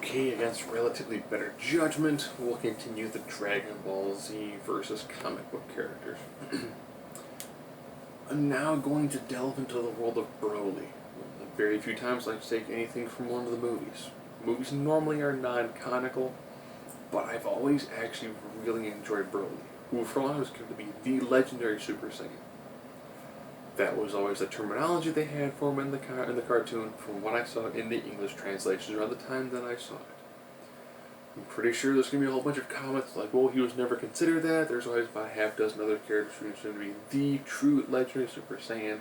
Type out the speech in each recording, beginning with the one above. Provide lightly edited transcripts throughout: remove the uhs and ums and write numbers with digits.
Okay, against relatively better judgment, we'll continue the Dragon Ball Z versus comic book characters. I'm now going to delve into the world of Broly. Very few times I take anything from one of the movies. Movies normally are non-canonical, but I've always actually really enjoyed Broly, who for a while was considered to be the legendary Super Saiyan. That was always the terminology they had for him in the cartoon, from what I saw in the English translations around the time that I saw it. I'm pretty sure there's going to be a whole bunch of comments like, well, he was never considered that. There's always about a half dozen other characters who are considered to be the true legendary Super Saiyan.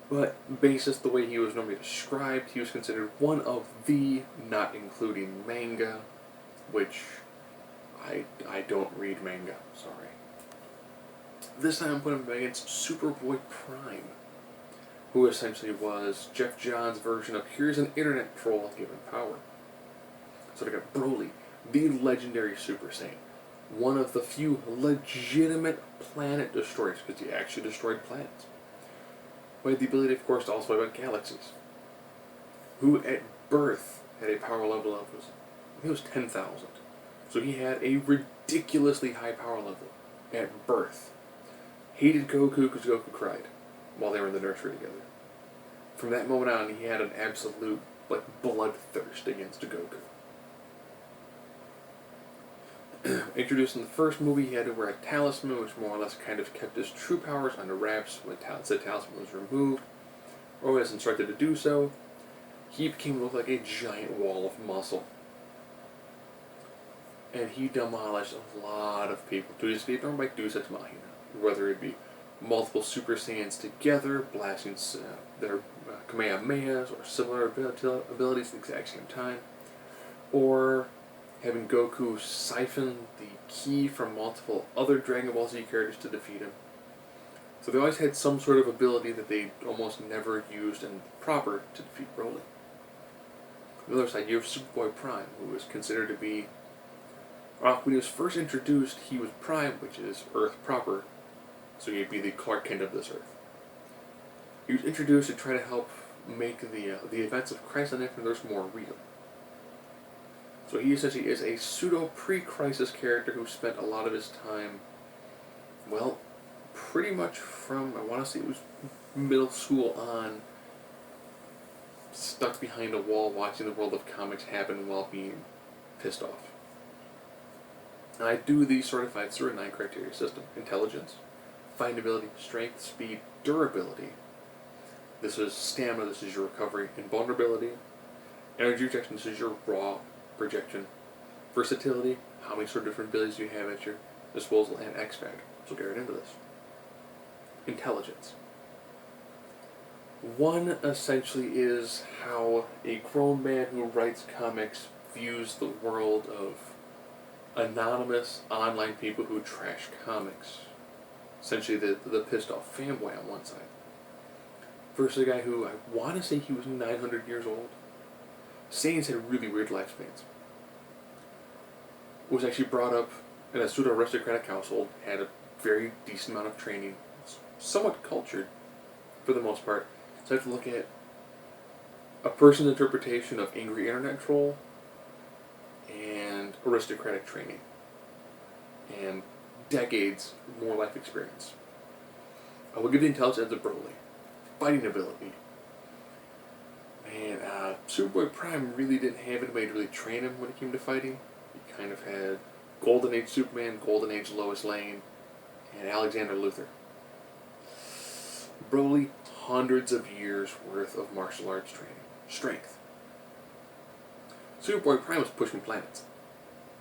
But basis the way he was normally described, he was considered one of the, not including manga, which I don't read manga, sorry. This time I'm putting him against Superboy-Prime, who essentially was Jeff Johns' version of here's an internet troll given power. So they got Broly, the legendary Super Saiyan, one of the few legitimate planet destroyers, because he actually destroyed planets, who had the ability, of course, to also wipe out galaxies, who at birth had a power level of, I think it was 10,000. So he had a ridiculously high power level at birth. Hated Goku because Goku cried while they were in the nursery together. From that moment on, he had an absolute bloodthirst against Goku. Introduced in the first movie, he had to wear a talisman, which more or less kind of kept his true powers under wraps when the talisman was removed, or was instructed to do so. He became look like a giant wall of muscle. And he demolished a lot of people to his feet, by Deus Ex Machina. Whether it be multiple Super Saiyans together, blasting their Kamehamehas or similar abilities at the exact same time, or having Goku siphon the ki from multiple other Dragon Ball Z characters to defeat him. So they always had some sort of ability that they almost never used and proper to defeat Broly. On the other side, you have Superboy-Prime, who was considered to be, when he was first introduced, he was Prime, which is Earth proper, so he'd be the Clark Kent of this Earth. He was introduced to try to help make the events of Crisis on Infinite Earths more real. So he essentially is a pseudo-pre-crisis character who spent a lot of his time, well, pretty much from, I want to say it was middle school on, stuck behind a wall watching the world of comics happen while being pissed off. And I do the certified 9 criteria system: intelligence, findability, strength, speed, durability. This is stamina, this is your recovery, invulnerability. Energy rejection, this is your raw projection. Versatility, how many sort of different abilities you have at your disposal, and X Factor. So get right into this. Intelligence. One essentially is how a grown man who writes comics views the world of anonymous online people who trash comics. Essentially the pissed off fanboy on one side. Versus a guy who, I want to say he was 900 years old. Saiyans had really weird lifespans. Was actually brought up in a pseudo-aristocratic household, had a very decent amount of training, somewhat cultured for the most part. So I have to look at a person's interpretation of angry internet troll and aristocratic training and decades more life experience. I will give the intelligence of Broly. Fighting ability. Man, Superboy-Prime really didn't have anybody to really train him when it came to fighting. He kind of had Golden Age Superman, Golden Age Lois Lane, and Alexander Luthor. Broly, hundreds of years worth of martial arts training. Strength. Superboy-Prime was pushing planets.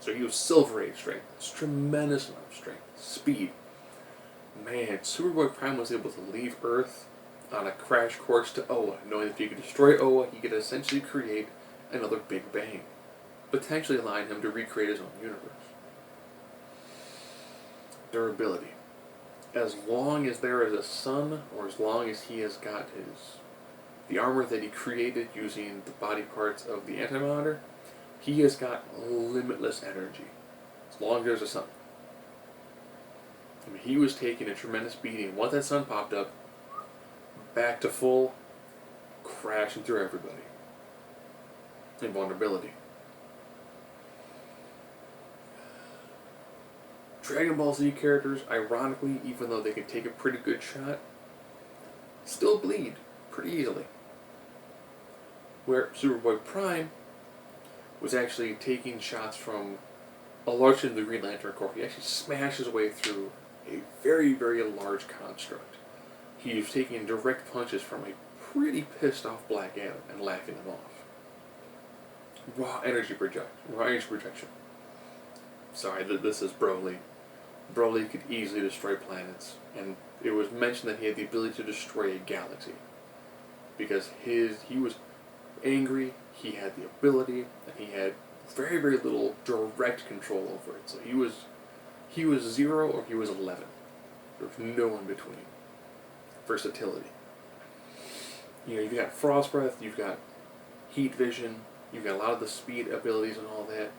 So he was Silver Age strength. It's tremendous amount of strength. Speed. Man, Superboy-Prime was able to leave Earth on a crash course to Oa, knowing that if he could destroy Oa, he could essentially create another Big Bang, potentially allowing him to recreate his own universe. Durability. As long as there is a sun, or as long as he has got the armor that he created using the body parts of the Anti-Monitor, he has got limitless energy. As long as there's a sun. I mean, he was taking a tremendous beating. Once that sun popped up, back to full, crashing through everybody. Invulnerability. Dragon Ball Z characters, ironically, even though they can take a pretty good shot, still bleed pretty easily. Where Superboy-Prime was actually taking shots from a large in the Green Lantern Corps. He actually smashed his way through a very, very large construct. He was taking direct punches from a pretty pissed off Black Adam and laughing them off. Raw energy projection. Sorry, this is Broly. Broly could easily destroy planets, and it was mentioned that he had the ability to destroy a galaxy. Because he was angry, he had the ability, and he had very, very little direct control over it. So he was 0 or he was 11. There was no in between. Versatility. You know, you've got Frost Breath, you've got Heat Vision, you've got a lot of the speed abilities and all that.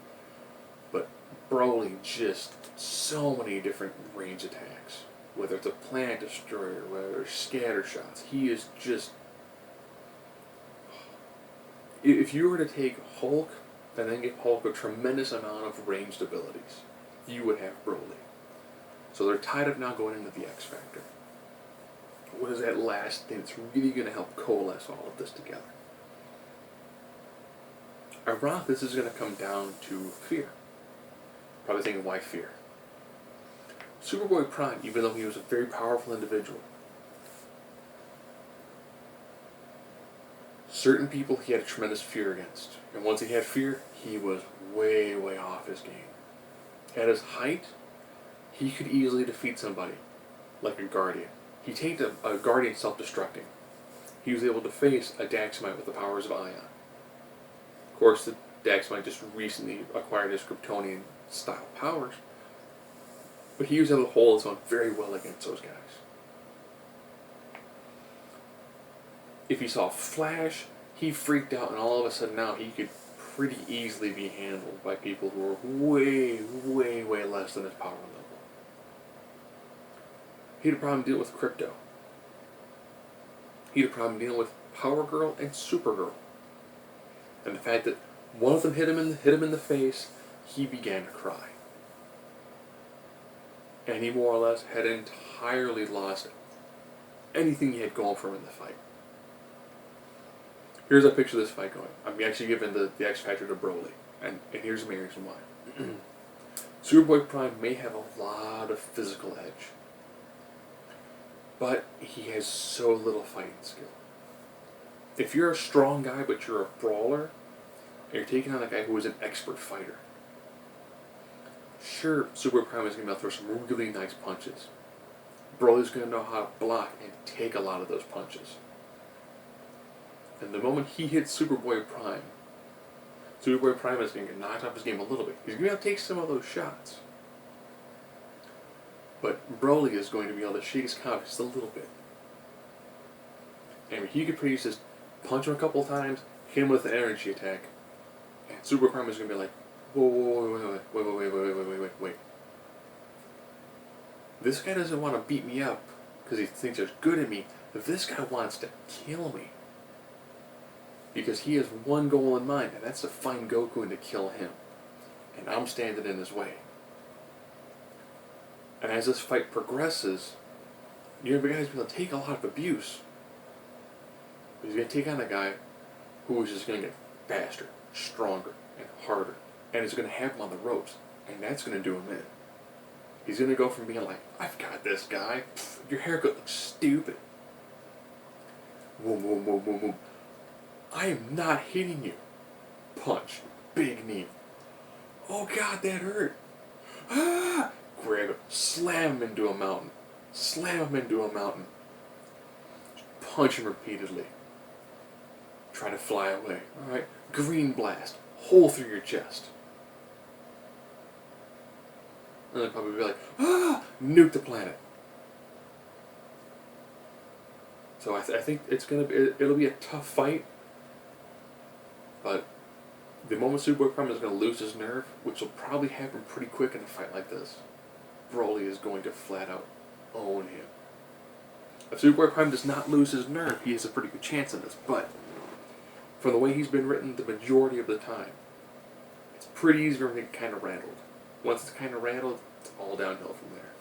But Broly, just so many different range attacks. Whether it's a Planet Destroyer, whether it's scatter shots, he is just... If you were to take Hulk and then give Hulk a tremendous amount of ranged abilities, you would have Broly. So they're tied up now going into the X Factor. What is that last thing that's really going to help coalesce all of this together? Ironically, this is going to come down to fear. Probably thinking, why fear? Superboy-Prime, even though he was a very powerful individual, certain people he had a tremendous fear against. And once he had fear, he was way, way off his game. At his height, he could easily defeat somebody, like a Guardian. He tanked a Guardian self-destructing. He was able to face a Daxamite with the powers of Ion. Of course, the Daxamite just recently acquired his Kryptonian-style powers, but he was able to hold his own very well against those guys. If he saw Flash, he freaked out, and all of a sudden now he could pretty easily be handled by people who were way, way, way less than his power level. He had a problem dealing with Crypto. He had a problem dealing with Power Girl and Supergirl. And the fact that one of them hit him in the face, he began to cry. And he more or less had entirely lost anything he had going for him in the fight. Here's a picture of this fight going. I'm actually giving the X Factor to Broly. And here's the main reason why. Superboy-Prime may have a lot of physical edge, but he has so little fighting skill. If you're a strong guy but you're a brawler, and you're taking on a guy who is an expert fighter, sure, Superboy-Prime is going to be able to throw some really nice punches. Broly's going to know how to block and take a lot of those punches. And the moment he hits Superboy-Prime, Superboy-Prime is going to get knocked off his game a little bit. He's going to have to take some of those shots. But Broly is going to be able to shake his confidence a little bit. And he could pretty just punch him a couple of times, hit him with an energy attack, and Superboy-Prime is going to be like, whoa, wait. This guy doesn't want to beat me up because he thinks he's good at me. If this guy wants to kill me, because he has one goal in mind, and that's to find Goku and to kill him. And I'm standing in his way. And as this fight progresses, you're going to be able to take a lot of abuse. But he's going to take on a guy who is just going to get faster, stronger, and harder. And it's going to have him on the ropes. And that's going to do him in. He's going to go from being like, I've got this guy. Pfft, your haircut looks stupid. Boom. I am not hitting you. Punch. Big knee. Oh God, that hurt. Ah! Grab him. Slam him into a mountain. Punch him repeatedly. Try to fly away. Alright? Green blast. Hole through your chest. And they'll probably be like, ah! Nuke the planet. So I think it'll be a tough fight. But the moment Superboy-Prime is going to lose his nerve, which will probably happen pretty quick in a fight like this, Broly is going to flat out own him. If Superboy-Prime does not lose his nerve, he has a pretty good chance of this. But from the way he's been written the majority of the time, it's pretty easy for him to get kind of rattled. Once it's kind of rattled, it's all downhill from there.